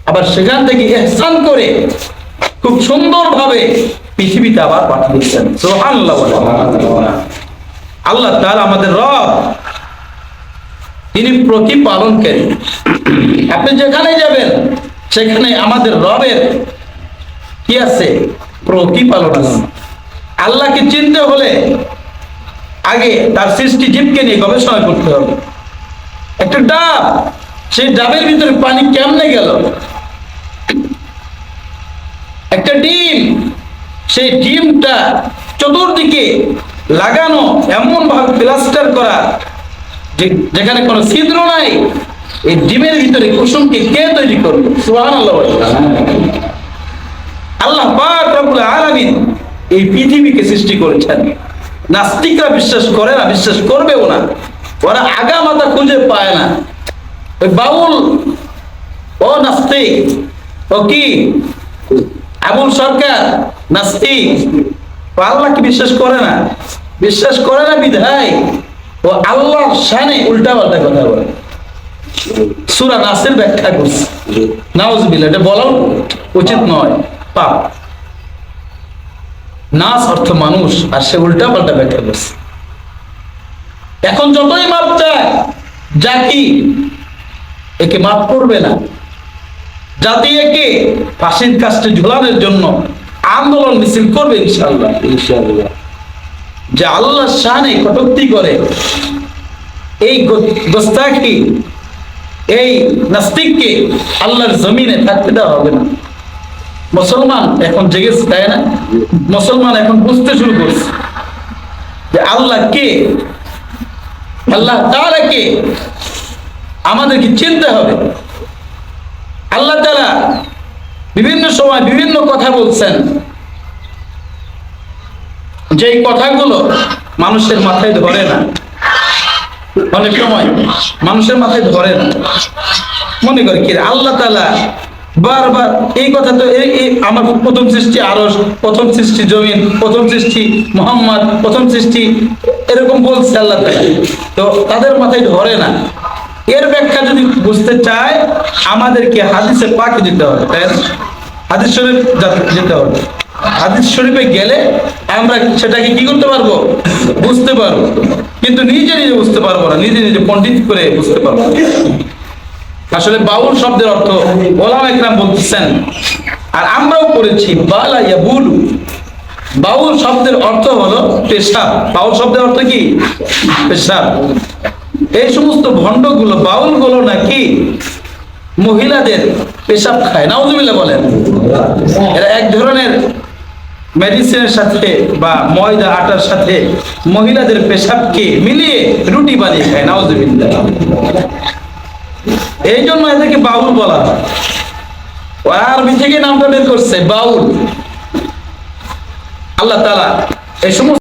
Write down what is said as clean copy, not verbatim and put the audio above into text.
আবার সেখান থেকে ইহসান করে খুব সুন্দরভাবে পৃথিবীতে আবার পাঠিয়ে দিচ্ছেন। সুবহানাল্লাহ। আল্লাহ তাআলা আমাদের রব, তিনি প্রতিপালনকারী। আপনি যেখানে যাবেন সেখানে আমাদের রবের কি আছে? প্রতিপালন আছে। আল্লাহকে চিনতে হলে আগে তার সৃষ্টি জীবকে নিয়ে গবেষণা করতে হবে। একটা ডাব, সেই ডাবের ভিতরে পানি কেমনে গেল? একটা ডিম, সেই ডিমটা চতুর্দিকে লাগানো, এমন ভাবে প্লাস্টার করা যেখানে কোনো ছিদ্র নাই। এই ডিমের ভিতরে কুসুমকে কে তৈরি করলো? সুবহানাল্লাহ। আল্লাহ পাক রব্বুল আলামিন এই পৃথিবীকে সৃষ্টি করেছেন। নাস্তিকরা বিশ্বাস করে না, বিশ্বাস করবেও না। ওরা আগা মাথা খুঁজে পায় না। ওই বাউল ও নাস্তিক, ও কি আবুল সরকার নাস্তিক, ও আল্লাহকে বিশ্বাস করে না। বিশ্বাস করে না বিধায় ও আল্লাহর শানে উল্টা পাল্টা কথা বলে। সূরা নাসের ব্যাখ্যা করছে। নাউজুবিল্লাহ, এটা বলাও উচিত নয়, পাপ। নাস অর্থ মানুষ, আর সে উল্টা পাল্টা ব্যাখ্যা করছে। এখন যতই মাপ চায় জাতি একে মাফ করবে না। জাতি একে ফাঁসির কাস্টে ঝুলানোর জন্য আন্দোলন মিছিল করবে ইনশাআল্লাহ। যে আল্লাহর শানে কটূক্তি করে, এই গোস্তাখি, এই নাস্তিককে আল্লাহর জমিনে থাকতে দেওয়া হবে না। মুসলমান এখন জেগেছে, তাই না? মুসলমান এখন বুঝতে শুরু করছে যে আল্লাহ কে, আল্লাহ তাআলা কে, আমাদেরকে চিনতে হবে। আল্লাহ তাআলা বিভিন্ন সময় বিভিন্ন কথা বলছেন, যে কথাগুলো মানুষের মাথায় ধরে না। অনেক সময় মানুষের মাথায় ধরে না, মনে করে কি আল্লাহ তাআলা বারবার এই কথা তো আমার প্রথম সৃষ্টি আরশ, প্রথম সৃষ্টি জমিন, প্রথম সৃষ্টি মুহাম্মদ, প্রথম সৃষ্টি, এরকম বলছে আল্লাহ তাআলা। তো তাদের মাথায় ধরে না। এর ব্যাখ্যা যদি বুঝতে চায় আমাদেরকে হাদিসে পাকে যেতে হবে, তাই না? হাদিস শরীফ যেতে হবে। হাদিস শরীফে গেলে আমরা সেটাকে কি করতে পারবো? বুঝতে পারবো। কিন্তু নিজে নিজে বুঝতে পারবো না, নিজে নিজে পণ্ডিত করে বুঝতে পারবো। আসলে বাউল শব্দের অর্থ ওলামা ইকরাম বলতেছেন, আর আমরাও পড়েছি, বালা ইয়াবুলু। বাউল শব্দের অর্থ হলো পেশাব। বাউল শব্দের অর্থ কি? পেশাব। এই সমস্ত ভণ্ডগুলো, বাউলগুলো নাকি মহিলাদের পেশাব খায়। নাউজুবিল্লাহ বলেন। এরা এক ধরনের মেডিসিনের সাথে বা ময়দা আটার সাথে মহিলাদের পেশাবকে মিলিয়ে রুটি বানিয়ে খায়। নাউজুবিল্লাহ। এই জন্য এদেরকে বাউল বলা হয়। আরবি থেকে নামটা বের করছে বাউল। আল্লাহ তাআলা এই সমস্ত